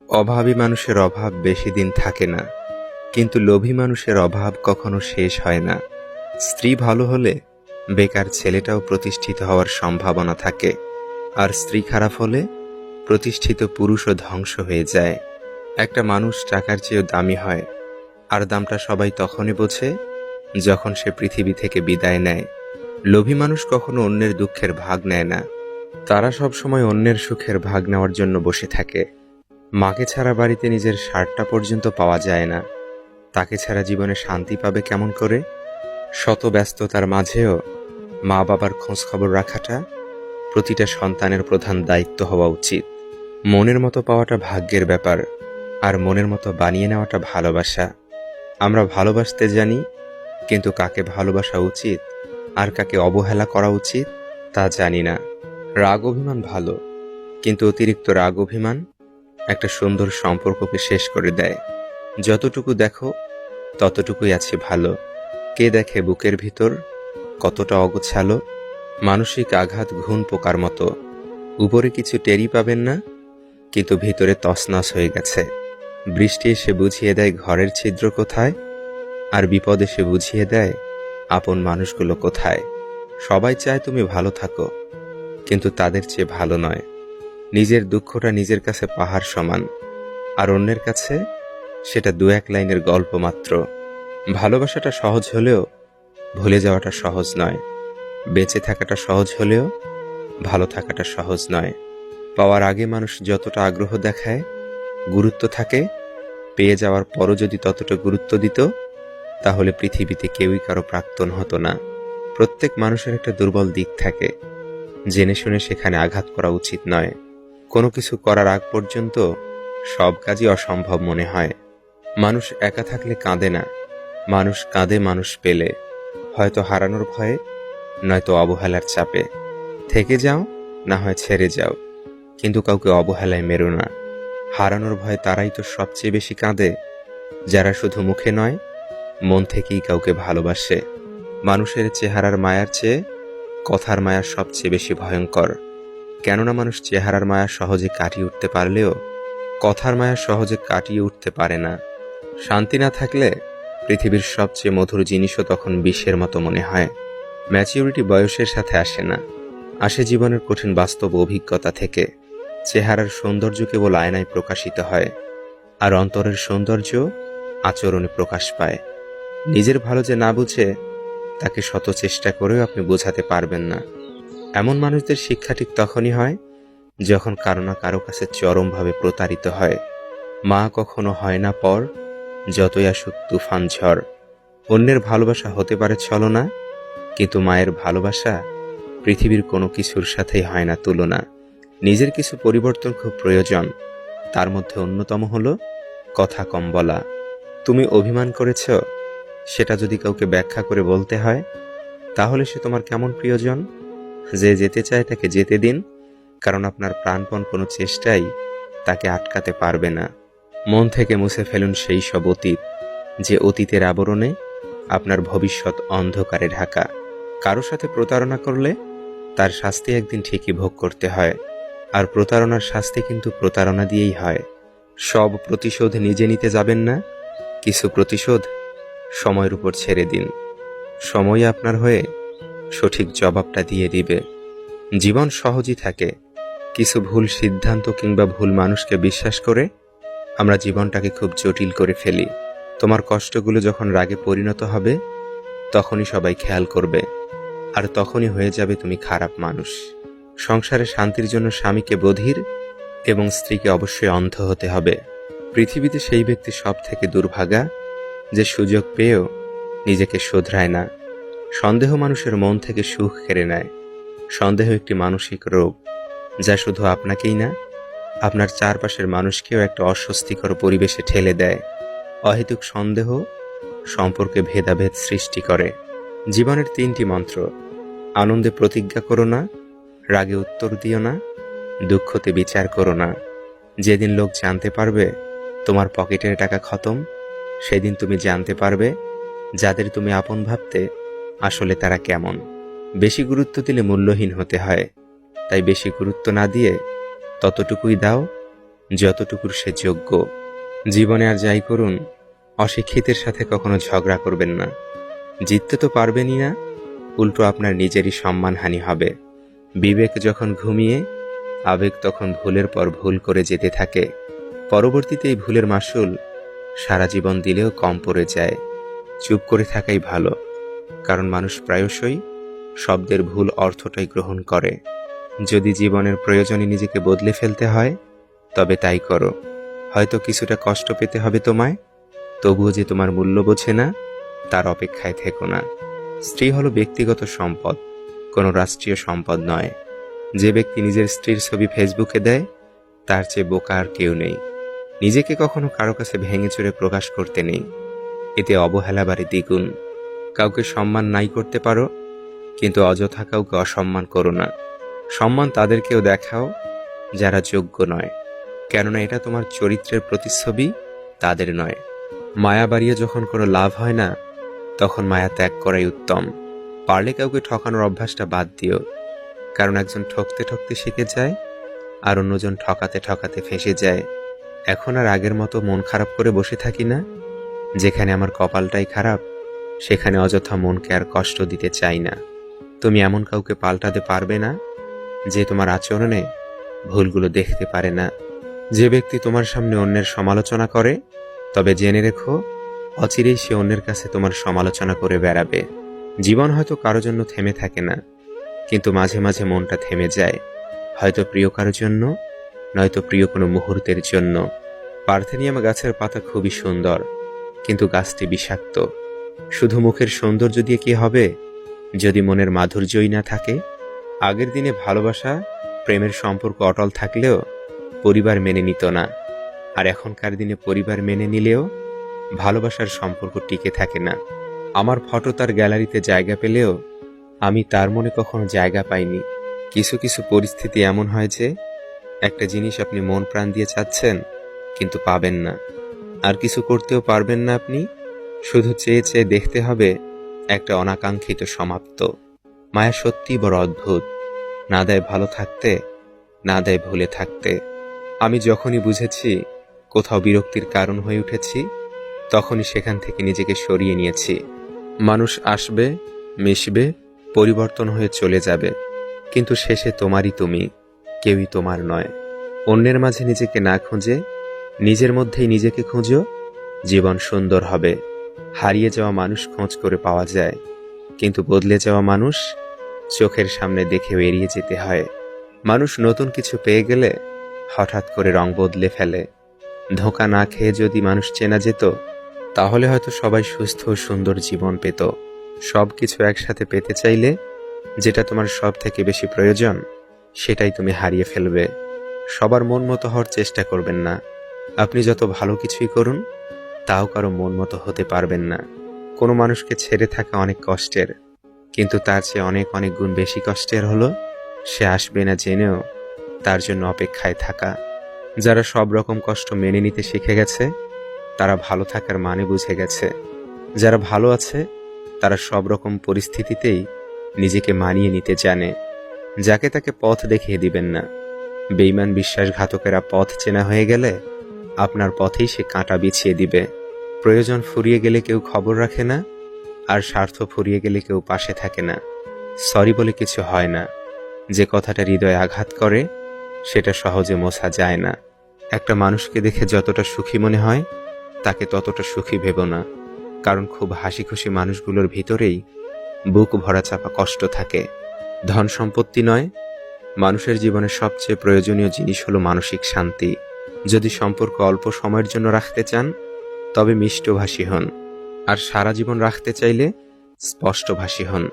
অভাবী মানুষের অভাব বেশি দিন থাকে না, কিন্তু লোভী মানুষের অভাব কখনো শেষ হয় না। স্ত্রী ভালো হলে বেকার ছেলেটাও প্রতিষ্ঠিত হওয়ার সম্ভাবনা থাকে, আর স্ত্রী খারাপ হলে প্রতিষ্ঠিত পুরুষও ধ্বংস হয়ে যায়। একটা মানুষ টাকার চেয়েও দামি হয়, আর দামটা সবাই তখনই বোঝে যখন সে পৃথিবী থেকে বিদায় নেয়। লোভী মানুষ কখনো অন্যের দুঃখের ভাগ নেয় না, তারা সবসময় অন্যের সুখের ভাগ নেওয়ার জন্য বসে থাকে। মাকে ছাড়া বাড়িতে নিজের শার্টটা পর্যন্ত পাওয়া যায় না, তাকে ছাড়া জীবনে শান্তি পাবে কেমন করে? শত ব্যস্ততার মাঝেও মা বাবার খোঁজ খবর রাখাটা প্রতিটা সন্তানের প্রধান দায়িত্ব হওয়া উচিত। মনের মতো পাওয়াটা ভাগ্যের ব্যাপার, আর মনের মতো বানিয়ে নেওয়াটা ভালোবাসা। আমরা ভালোবাসতে জানি, কিন্তু কাকে ভালোবাসা উচিত আর কাকে অবহেলা করা উচিত তা জানি না। রাগ অভিমান ভালো, কিন্তু অতিরিক্ত রাগ অভিমান একটা সুন্দর সম্পর্ককে শেষ করে দেয়। যতটুকু দেখো ততটুকুই আছে ভালো। কে দেখে বুকের ভিতর কতটা অগোছালো? মানসিক আঘাত ঘুণ পোকার মতো, উপরে কিছু টেরই পাবেন না, কিন্তু ভিতরে তছনছ হয়ে গেছে। বৃষ্টি এসে বুঝিয়ে দেয় ঘরের ছিদ্র কোথায়, আর বিপদ এসে বুঝিয়ে দেয় আপন মানুষগুলো কোথায়। সবাই চায় তুমি ভালো থাকো, কিন্তু তাদের চেয়ে ভালো নয়। নিজের দুঃখটা নিজের কাছে পাহাড় সমান, আর অন্যের কাছে সেটা দু এক লাইনের গল্প মাত্র। ভালোবাসাটা সহজ হলেও ভুলে যাওয়াটা সহজ নয়। বেঁচে থাকাটা সহজ হলেও ভালো থাকাটা সহজ নয়। পাওয়ার আগে মানুষ যতটা আগ্রহ দেখায়, গুরুত্ব থাকে, পেয়ে যাওয়ার পরও যদি ততটা গুরুত্ব দিত, তাহলে পৃথিবীতে কেউই কারো প্রাক্তন হতো না। প্রত্যেক মানুষের একটা দুর্বল দিক থাকে, জেনে শুনে সেখানে আঘাত করা উচিত নয়। কোনো কিছু করার আগ পর্যন্ত সব কাজই অসম্ভব মনে হয়। মানুষ একা থাকলে কাঁদে না, মানুষ কাঁদে মানুষ পেলে, হয়তো হারানোর ভয়ে, নয়তো অবহেলার চাপে। থেকে যাও, না হয় ছেড়ে যাও, কিন্তু কাউকে অবহেলায় মেরো না। হারানোর ভয়ে তারাই তো সবচেয়ে বেশি কাঁদে, যারা শুধু মুখে নয় মন থেকেই কাউকে ভালোবাসে। মানুষের চেহারার মায়ার চেয়ে কথার মায়া সবচেয়ে বেশি ভয়ঙ্কর। কেননা মানুষ চেহারার মায়া সহজে কাটিয়ে উঠতে পারলেও কথার মায়া সহজে কাটিয়ে উঠতে পারে না। শান্তি না থাকলে পৃথিবীর সবচেয়ে মধুর জিনিসও তখন বিষের মতো মনে হয়। ম্যাচিউরিটি বয়সের সাথে আসে না, আসে জীবনের কঠিন বাস্তব অভিজ্ঞতা থেকে। চেহারার সৌন্দর্য কেবল আয়নায় প্রকাশিত হয়, আর অন্তরের সৌন্দর্য আচরণে প্রকাশ পায়। নিজের ভালো যে না বুঝে, তাকে শত চেষ্টা করেও আপনি বোঝাতে পারবেন না। এমন মানুষদের শিক্ষা ঠিক তখনই হয় যখন কারো না কারো কাছে চরমভাবে প্রতারিত হয়। মা কখনো হয় না পর, যতই আসুক তুফান ঝড়। অন্যের ভালোবাসা হতে পারে ছলনা, কিন্তু মায়ের ভালোবাসা পৃথিবীর কোনো কিছুর সাথেই হয় না তুলনা। নিজের কিছু পরিবর্তন খুব প্রয়োজন, তার মধ্যে অন্যতম হলো কথা কম বলা। তুমি অভিমান করেছ, সেটা যদি কাউকে ব্যাখ্যা করে বলতে হয়, তাহলে সে তোমার কেমন প্রিয়জন? যে যেতে চায় তাকে যেতে দিন, কারণ আপনার প্রাণপণ কোনো চেষ্টাই তাকে আটকাতে পারবে না। মন থেকে মুছে ফেলুন সেই সব অতীত, যে অতীতের আবরণে আপনার ভবিষ্যৎ অন্ধকারে ঢাকা। কারো সাথে প্রতারণা করলে তার শাস্তি একদিন ঠিকই ভোগ করতে হয়, আর প্রতারণার শাস্তি কিন্তু প্রতারণা দিয়েই হয়। সব প্রতিশোধ নিজে নিতে যাবেন না, কিছু প্রতিশোধ সময়ের উপর ছেড়ে দিন। সময় আপনার হয়ে সঠিক জবাবটা দিয়ে দিবে। জীবন সহজই থাকে, কিছু ভুল সিদ্ধান্ত কিংবা ভুল মানুষকে বিশ্বাস করে আমরা জীবনটাকে খুব জটিল করে ফেলি। তোমার কষ্টগুলো যখন রাগে পরিণত হবে, তখনই সবাই খেয়াল করবে, আর তখনই হয়ে যাবে তুমি খারাপ মানুষ। সংসারে শান্তির জন্য স্বামীকে বধির এবং স্ত্রীকে অবশ্যই অন্ধ হতে হবে। পৃথিবীতে সেই ব্যক্তি সব থেকে দুর্ভাগা যে সুযোগ পেয়েও নিজেকে শোধরায় না। সন্দেহ মানুষের মন থেকে সুখ কেড়ে নেয়। সন্দেহ একটি মানসিক রোগ, যা শুধু আপনাকেই না, আপনার চারপাশের মানুষকেও একটা অস্বস্তিকর পরিবেশে ঠেলে দেয়। অহেতুক সন্দেহ সম্পর্কে ভেদাভেদ সৃষ্টি করে। জীবনের 3টি মন্ত্র: আনন্দে প্রতিজ্ঞা করো না, রাগে উত্তর দিও না, দুঃখতে বিচার করো না। যেদিন লোক জানতে পারবে তোমার পকেটের টাকা খতম, সেদিন তুমি জানতে পারবে যাদের তুমি আপন ভাবতে আসলে তারা কেমন। বেশি গুরুত্ব দিলে মূল্যহীন হতে হয়, তাই বেশি গুরুত্ব না দিয়ে ততটুকুই দাও যতটুকুর সে যোগ্য। জীবনে আর যাই করুন, অশিক্ষিতের সাথে কখনো ঝগড়া করবেন না। জিততে তো পারবেনই না, উল্টো আপনার নিজেরই সম্মানহানি হবে। বিবেক যখন ঘুমিয়ে, আবেগ তখন ভুলের পর ভুল করে যেতে থাকে। পরবর্তীতে এই ভুলের মাসুল সারা জীবন দিলেও কম পড়ে যায়। চুপ করে থাকাই ভালো, কারণ মানুষ প্রায়শই শব্দের ভুল অর্থটাই গ্রহণ করে। যদি জীবনের প্রয়োজনে নিজেকে বদলে ফেলতে হয়, তবে তাই করো। হয়তো কিছুটা কষ্ট পেতে হবে তোমায়, তবুও যে তোমার মূল্য বোঝে না, তার অপেক্ষায় থেকো না। স্ত্রী হলো ব্যক্তিগত সম্পদ, কোনো রাষ্ট্রীয় সম্পদ নয়। যে ব্যক্তি নিজের স্ত্রীর ছবি ফেসবুকে দেয়, তার চেয়ে বোকা আর কেউ নেই। নিজেকে কখনো কারো কাছে ভেঙে চুরে প্রকাশ করতে নেই, এতে অবহেলা বাড়ে দ্বিগুণ। কাউকে সম্মান নাই করতে পারো, কিন্তু অযথা কাউকে অসম্মান করো না। সম্মান তাদেরকেও দেখাও যারা যোগ্য নয়, কেননা এটা তোমার চরিত্রের প্রতিচ্ছবি, তাদের নয়। মায়া বাড়িয়ে যখন কোনো লাভ হয় না, তখন মায়া ত্যাগ করাই উত্তম। পারলে কাউকে ঠকানোর অভ্যাসটা বাদ দিও, কারণ একজন ঠকতে ঠকতে শিখে যায়, আর অন্যজন ঠকাতে ঠকাতে ফেঁসে যায়। এখন আর আগের মতো মন খারাপ করে বসে থাকি না। যেখানে আমার কপালটাই খারাপ, সেখানে অযথা মনকে আর কষ্ট দিতে চাই না। তুমি এমন কাউকে পাল্টাতে পারবে না যে তোমার আচরণে ভুলগুলো দেখতে পারে না। যে ব্যক্তি তোমার সামনে অন্যের সমালোচনা করে, তবে জেনে রেখো অচিরেই সে অন্যের কাছে তোমার সমালোচনা করে বেড়াবে। জীবন হয়তো কারো জন্য থেমে থাকে না, কিন্তু মাঝে মাঝে মনটা থেমে যায়, হয়তো প্রিয় কারো জন্য, নয়তো প্রিয় কোনো মুহূর্তের জন্য। পার্থেনিয়াম গাছের পাতা খুবই সুন্দর, কিন্তু গাছটি বিষাক্ত। শুধু মুখের সৌন্দর্য দিয়ে কি হবে, যদি মনের মাধুর্যই না থাকে? আগের দিনে ভালোবাসা, প্রেমের সম্পর্ক অটল থাকলেও পরিবার মেনে নিত না, আর এখনকার দিনে পরিবার মেনে নিলেও ভালোবাসার সম্পর্ক টিকে থাকে না। আমার ফটো তার গ্যালারিতে জায়গা পেলেও আমি তার মনে কখনো জায়গা পাইনি। কিছু কিছু পরিস্থিতি এমন হয় যে একটা জিনিস আপনি মন প্রাণ দিয়ে চাচ্ছেন, কিন্তু পাবেন না, আর কিছু করতেও পারবেন না আপনি। শুধু চেয়ে চেয়ে দেখতে হবে একটা অনাকাঙ্ক্ষিত সমাপ্ত। মায়া সত্যিই বড় অদ্ভুত, না দেয় ভালো থাকতে, না দেয় ভুলে থাকতে। আমি যখনই বুঝেছি কোথাও বিরক্তির কারণ হয়ে উঠেছি, তখনই সেখান থেকে নিজেকে সরিয়ে নিয়েছি। মানুষ আসবে, মিশবে, পরিবর্তন হয়ে চলে যাবে, কিন্তু শেষে তোমারই তুমি, কেউই তোমার নয়। অন্যের মাঝে নিজেকে না খুঁজে নিজের মধ্যেই নিজেকে খুঁজো, জীবন সুন্দর হবে। হারিয়ে যাওয়া মানুষ খোঁজ করে পাওয়া যায়, কিন্তু বদলে যাওয়া মানুষ চোখের সামনে দেখেও এড়িয়ে যেতে হয়। মানুষ নতুন কিছু পেয়ে গেলে হঠাৎ করে রং বদলে ফেলে। ধোঁকা না খেয়ে যদি মানুষ চেনা যেত, তাহলে হয়তো সবাই সুস্থ ও সুন্দর জীবন পেত। সব কিছু একসাথে পেতে চাইলে যেটা তোমার সব থেকে বেশি প্রয়োজন, সেটাই তুমি হারিয়ে ফেলবে। সবার মন মতো হওয়ার চেষ্টা করবেন না। আপনি যত ভালো কিছুই করুন, তাও কারো মন মতো হতে পারবেন না। কোনো মানুষকে ছেড়ে থাকা অনেক কষ্টের, কিন্তু তার চেয়ে অনেক অনেক গুণ বেশি কষ্টের হলো সে আসবে না জেনেও তার জন্য অপেক্ষায় থাকা। যারা সব রকম কষ্ট মেনে নিতে শিখে গেছে, তারা ভালো থাকার মানে বুঝে গেছে। যারা ভালো আছে, তারা সব রকম পরিস্থিতিতেই নিজেকে মানিয়ে নিতে জানে। যাকে তাকে পথ দেখিয়ে দিবেন না। বেঈমান বিশ্বাসঘাতকেরা পথ চেনা হয়ে গেলে আপনার পথেই সে কাঁটা বিছিয়ে দিবে। প্রয়োজন ফুরিয়ে গেলে কেউ খবর রাখে না, আর স্বার্থ ফুরিয়ে গেলে কেউ পাশে থাকে না। সরি বলে কিছু হয় না। যে কথাটা হৃদয়ে আঘাত করে, সেটা সহজে মোছা যায় না। একটা মানুষকে দেখে যতটা সুখী মনে হয়, তাকে ততটা সুখী ভেবো না, কারণ খুব হাসি খুশি মানুষগুলোর ভিতরেই বুক ভরা চাপা কষ্ট থাকে। ধন সম্পত্তি নয়, মানুষের জীবনে সবচেয়ে প্রয়োজনীয় জিনিস হলো মানসিক শান্তি। যদি সম্পর্ক অল্প সময়ের জন্য রাখতে চান, তবে মিষ্টভাষী হন, আর সারা জীবন রাখতে চাইলে স্পষ্টভাষী হন।